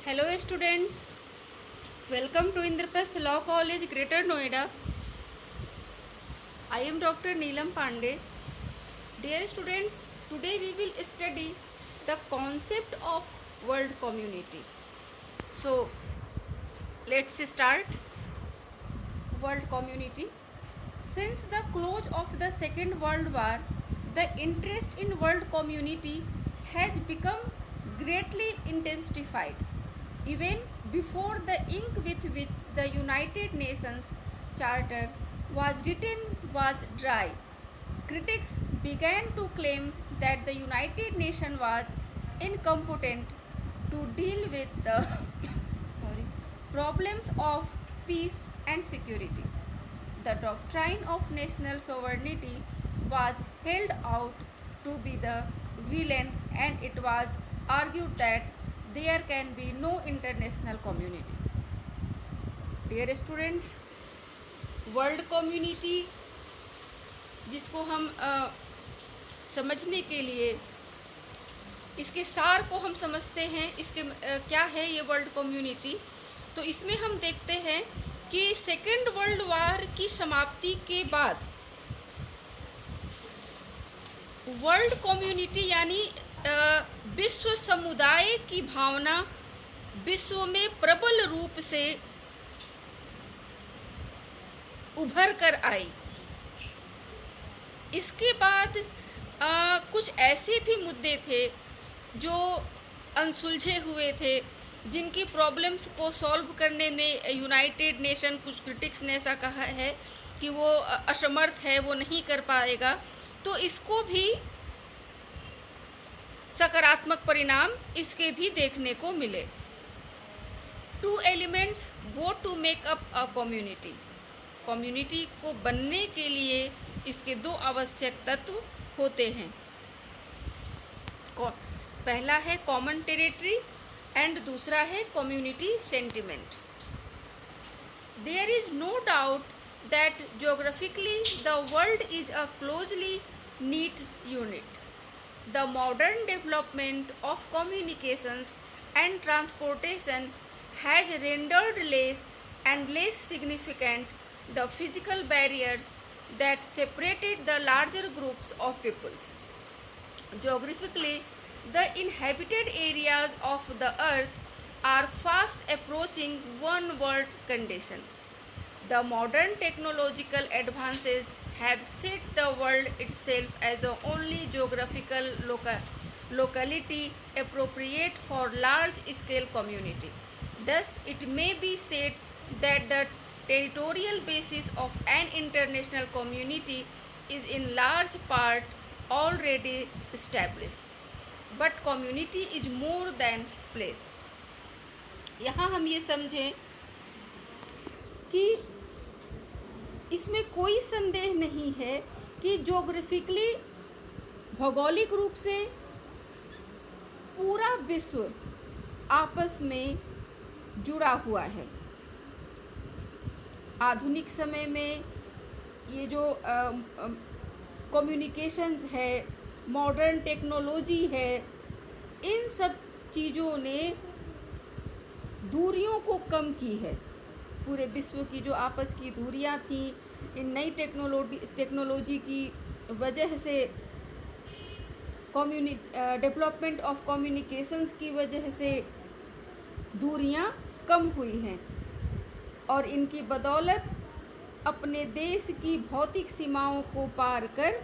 Hello students, welcome to Indraprasth Law College, Greater Noida. I am Dr. Neelam Pandey. Dear students, today we will study the concept of world community. So, let's start. World community. Since the close of the Second World War, the interest in world community has become greatly intensified. Even before the ink with which the United Nations Charter was written was dry, critics began to claim that the United Nations was incompetent to deal with the problems of peace and security. The doctrine of national sovereignty was held out to be the villain, and it was argued that there can be no international community. Dear students, world community जिसको हम समझने के लिए इसके सार को हम समझते हैं, इसके क्या है ये वर्ल्ड कम्युनिटी। तो इसमें हम देखते हैं कि सेकेंड वर्ल्ड वॉर की समाप्ति के बाद वर्ल्ड कम्युनिटी यानी विश्व समुदाय की भावना विश्व में प्रबल रूप से उभर कर आई। इसके बाद कुछ ऐसे भी मुद्दे थे जो अनसुलझे हुए थे, जिनकी प्रॉब्लम्स को सॉल्व करने में यूनाइटेड नेशन, कुछ क्रिटिक्स ने ऐसा कहा है कि वो असमर्थ है, वो नहीं कर पाएगा। तो इसको भी सकारात्मक परिणाम इसके भी देखने को मिले। Two elements go to make up a community. Community को बनने के लिए इसके दो आवश्यक तत्व होते हैं। पहला है कॉमन टेरिटरी एंड दूसरा है community sentiment. There is no doubt that geographically the world is a closely knit unit. The modern development of communications and transportation has rendered less and less significant the physical barriers that separated the larger groups of peoples. Geographically, the inhabited areas of the earth are fast approaching one world condition. The modern technological advances have set the world itself as the only geographical locality appropriate for large scale community. Thus, it may be said that the territorial basis of an international community is in large part already established. But community is more than place. यहाँ हम ये समझें कि इसमें कोई संदेह नहीं है कि ज्योग्राफिकली, भौगोलिक रूप से पूरा विश्व आपस में जुड़ा हुआ है। आधुनिक समय में ये जो कम्युनिकेशंस है, मॉडर्न टेक्नोलॉजी है, इन सब चीज़ों ने दूरियों को कम की है। पूरे विश्व की जो आपस की दूरियां थी, इन नई टेक्नोलॉजी की वजह से, डेवलपमेंट ऑफ कम्युनिकेशंस की वजह से दूरियां कम हुई हैं और इनकी बदौलत अपने देश की भौतिक सीमाओं को पार कर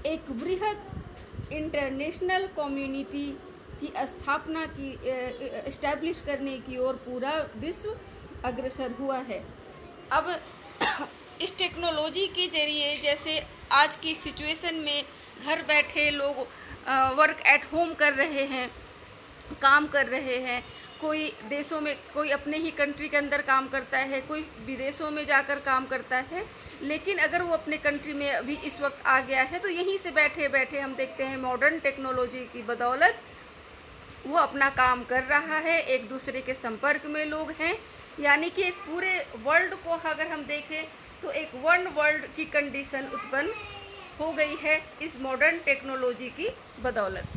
एक वृहद इंटरनेशनल कम्युनिटी की स्थापना की, एस्टैब्लिश करने की ओर पूरा विश्व अग्रसर हुआ है। अब इस टेक्नोलॉजी के ज़रिए, जैसे आज की सिचुएशन में घर बैठे लोग वर्क एट होम कर रहे हैं, काम कर रहे हैं। कोई देशों में, कोई अपने ही कंट्री के अंदर काम करता है, कोई विदेशों में जाकर काम करता है, लेकिन अगर वो अपने कंट्री में अभी इस वक्त आ गया है तो यहीं से बैठे बैठे हम देखते हैं मॉडर्न टेक्नोलॉजी की बदौलत वो अपना काम कर रहा है, एक दूसरे के संपर्क में लोग हैं। यानी कि एक पूरे वर्ल्ड को अगर हम देखें तो एक वन वर्ल्ड की कंडीशन उत्पन्न हो गई है इस मॉडर्न टेक्नोलॉजी की बदौलत।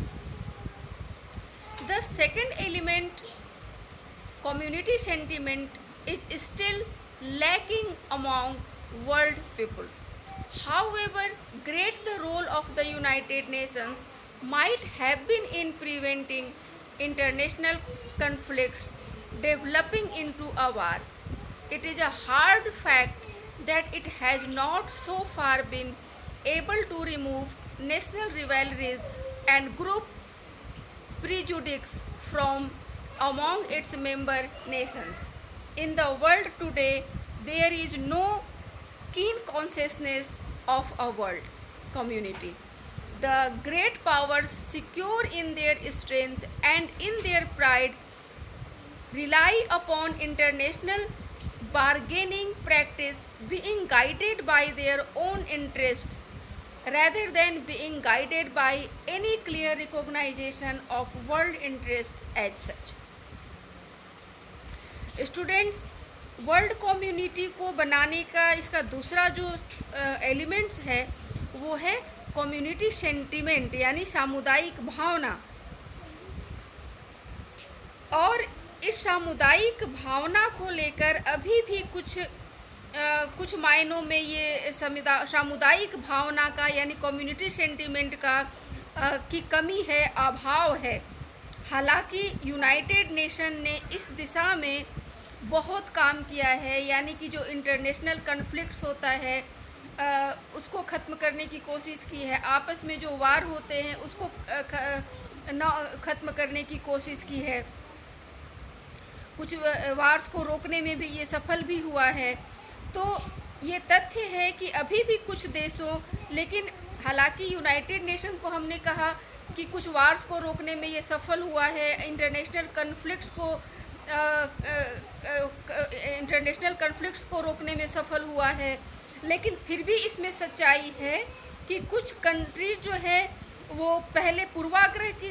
The second element, community sentiment, is still lacking among world people. However great the role of the United Nations might have been in preventing international conflicts developing into a war, it is a hard fact that it has not so far been able to remove national rivalries and group prejudice from among its member nations. In the world today, there is no keen consciousness of a world community. The great powers, secure in their strength and in their pride, rely upon international bargaining practice, being guided by their own interests rather than being guided by any clear recognition of world interests as such. Students, world community को बनाने का इसका दूसरा जो elements है वो है community sentiment, यानी सामुदायिक भावना। और इस सामुदायिक भावना को लेकर अभी भी कुछ मायनों में ये सामुदायिक भावना का यानी कम्युनिटी सेंटिमेंट का की कमी है, अभाव है। हालांकि यूनाइटेड नेशन ने इस दिशा में बहुत काम किया है, यानी कि जो इंटरनेशनल कन्फ्लिक्ट्स होता है उसको ख़त्म करने की कोशिश की है, आपस में जो वार होते हैं उसको ख़त्म करने की कोशिश की है। कुछ वार्स को रोकने में भी ये सफल भी हुआ है। तो ये तथ्य है कि अभी भी कुछ देशों, लेकिन हालांकि यूनाइटेड नेशंस को हमने कहा कि कुछ वार्स को रोकने में ये सफल हुआ है, इंटरनेशनल कन्फ्लिक्ट्स को रोकने में सफल हुआ है, लेकिन फिर भी इसमें सच्चाई है कि कुछ कंट्री जो है वो पहले पूर्वाग्रह की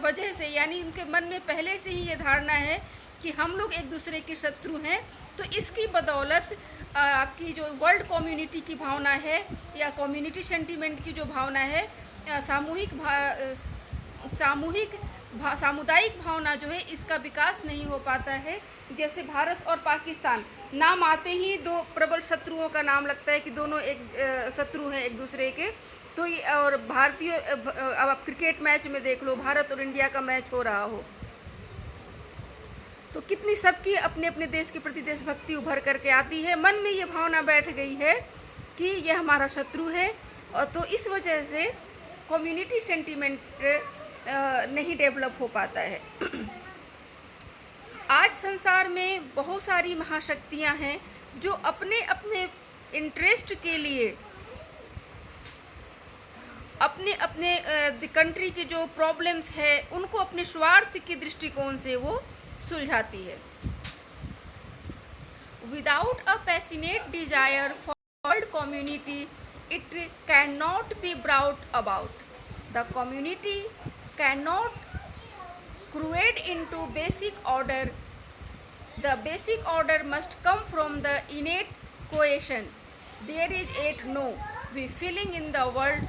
वजह से, यानी उनके मन में पहले से ही ये धारणा है कि हम लोग एक दूसरे के शत्रु हैं, तो इसकी बदौलत आपकी जो वर्ल्ड कम्युनिटी की भावना है या कम्युनिटी सेंटिमेंट की जो भावना है, सामुदायिक भावना जो है इसका विकास नहीं हो पाता है। जैसे भारत और पाकिस्तान, नाम आते ही दो प्रबल शत्रुओं का नाम लगता है कि दोनों एक शत्रु हैं एक दूसरे के। तो और भारतीय, अब आप क्रिकेट मैच में देख लो, भारत और इंडिया का मैच हो रहा हो तो कितनी सबकी अपने अपने देश के प्रति देशभक्ति उभर करके आती है, मन में ये भावना बैठ गई है कि यह हमारा शत्रु है। और तो इस वजह से कम्युनिटी सेंटिमेंट नहीं डेवलप हो पाता है। आज संसार में बहुत सारी महाशक्तियां हैं जो अपने अपने इंटरेस्ट के लिए अपने अपने कंट्री की जो प्रॉब्लम्स है उनको अपने स्वार्थ के दृष्टिकोण से वो सुलझाती है। Without a passionate desire for world community it can not be brought about. The community can not create into basic order. The basic order must come from the innate cohesion. There is yet no we feeling in the world.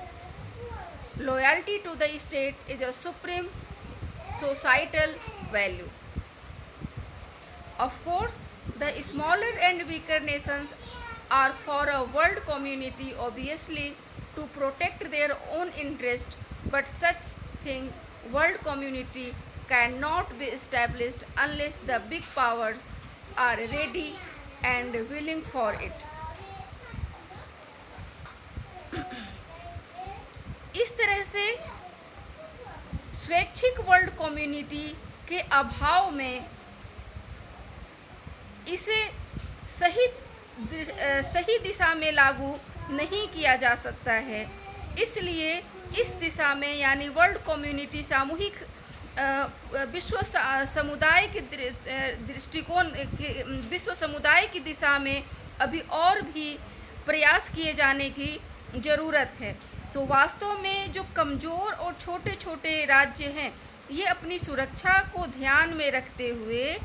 Loyalty to the state is a supreme societal value. Of course, the smaller and weaker nations are for a world community obviously to protect their own interest, but such thing world community cannot be established unless the big powers are ready and willing for it. इस तरह से स्वैच्छिक world community के अभाव में इसे सही दिशा में लागू नहीं किया जा सकता है। इसलिए इस दिशा में यानी वर्ल्ड कम्युनिटी सामूहिक विश्व समुदाय के दृष्टिकोण, विश्व समुदाय की दिशा में अभी और भी प्रयास किए जाने की ज़रूरत है। तो वास्तव में जो कमज़ोर और छोटे छोटे राज्य हैं ये अपनी सुरक्षा को ध्यान में रखते हुए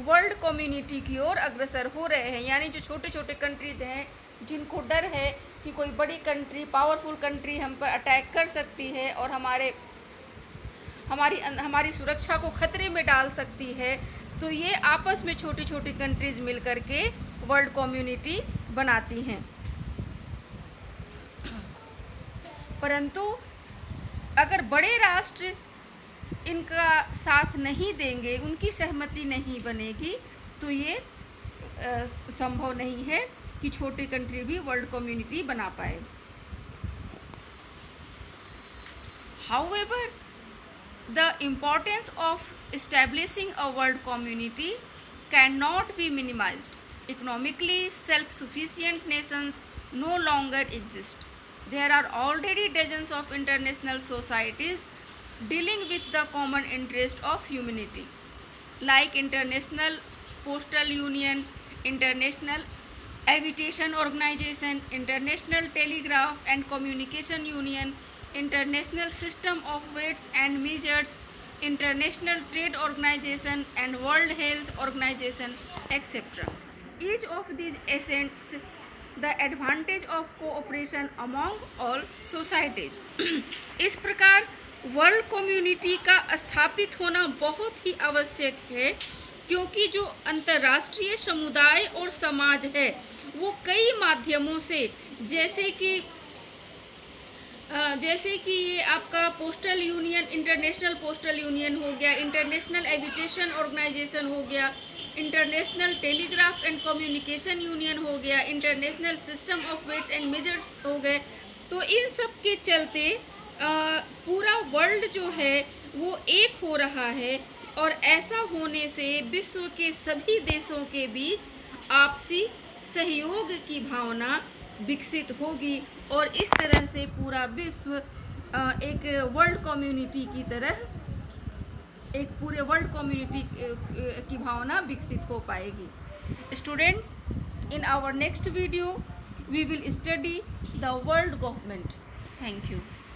वर्ल्ड कम्युनिटी की ओर अग्रसर हो रहे हैं। यानी जो छोटे छोटे कंट्रीज हैं जिनको डर है कि कोई बड़ी कंट्री, पावरफुल कंट्री हम पर अटैक कर सकती है और हमारी सुरक्षा को खतरे में डाल सकती है, तो ये आपस में छोटी छोटी कंट्रीज मिल करके वर्ल्ड कम्युनिटी बनाती हैं। परंतु अगर बड़े राष्ट्र इनका साथ नहीं देंगे, उनकी सहमति नहीं बनेगी, तो ये संभव नहीं है कि छोटी कंट्री भी वर्ल्ड कम्युनिटी बना पाए। However, the importance of establishing a world community cannot be minimized. Economically self-sufficient nations no longer exist. There are already dozens of international societies dealing with the common interest of humanity, like International Postal Union, International Aviation Organization, International Telegraph and Communication Union, International System of Weights and Measures, International Trade Organization and World Health Organization, etc. Each of these assents the advantage of cooperation among all societies. इस प्रकार world community का स्थापित होना बहुत ही आवश्यक है, क्योंकि जो अंतर्राष्ट्रीय समुदाय और समाज है वो कई माध्यमों से, जैसे कि ये आपका postal union, international postal union हो गया, इंटरनेशनल एविटेशन ऑर्गेनाइजेशन हो गया, international telegraph and communication union हो गया, international system of weight and measures हो गए। तो इन सब के चलते पूरा वर्ल्ड जो है वो एक हो रहा है, और ऐसा होने से विश्व के सभी देशों के बीच आपसी सहयोग की भावना विकसित होगी, और इस तरह से पूरा विश्व एक वर्ल्ड कम्युनिटी की तरह, एक पूरे वर्ल्ड कम्युनिटी की भावना विकसित हो पाएगी। Students, in our next video we will study the world government. Thank you.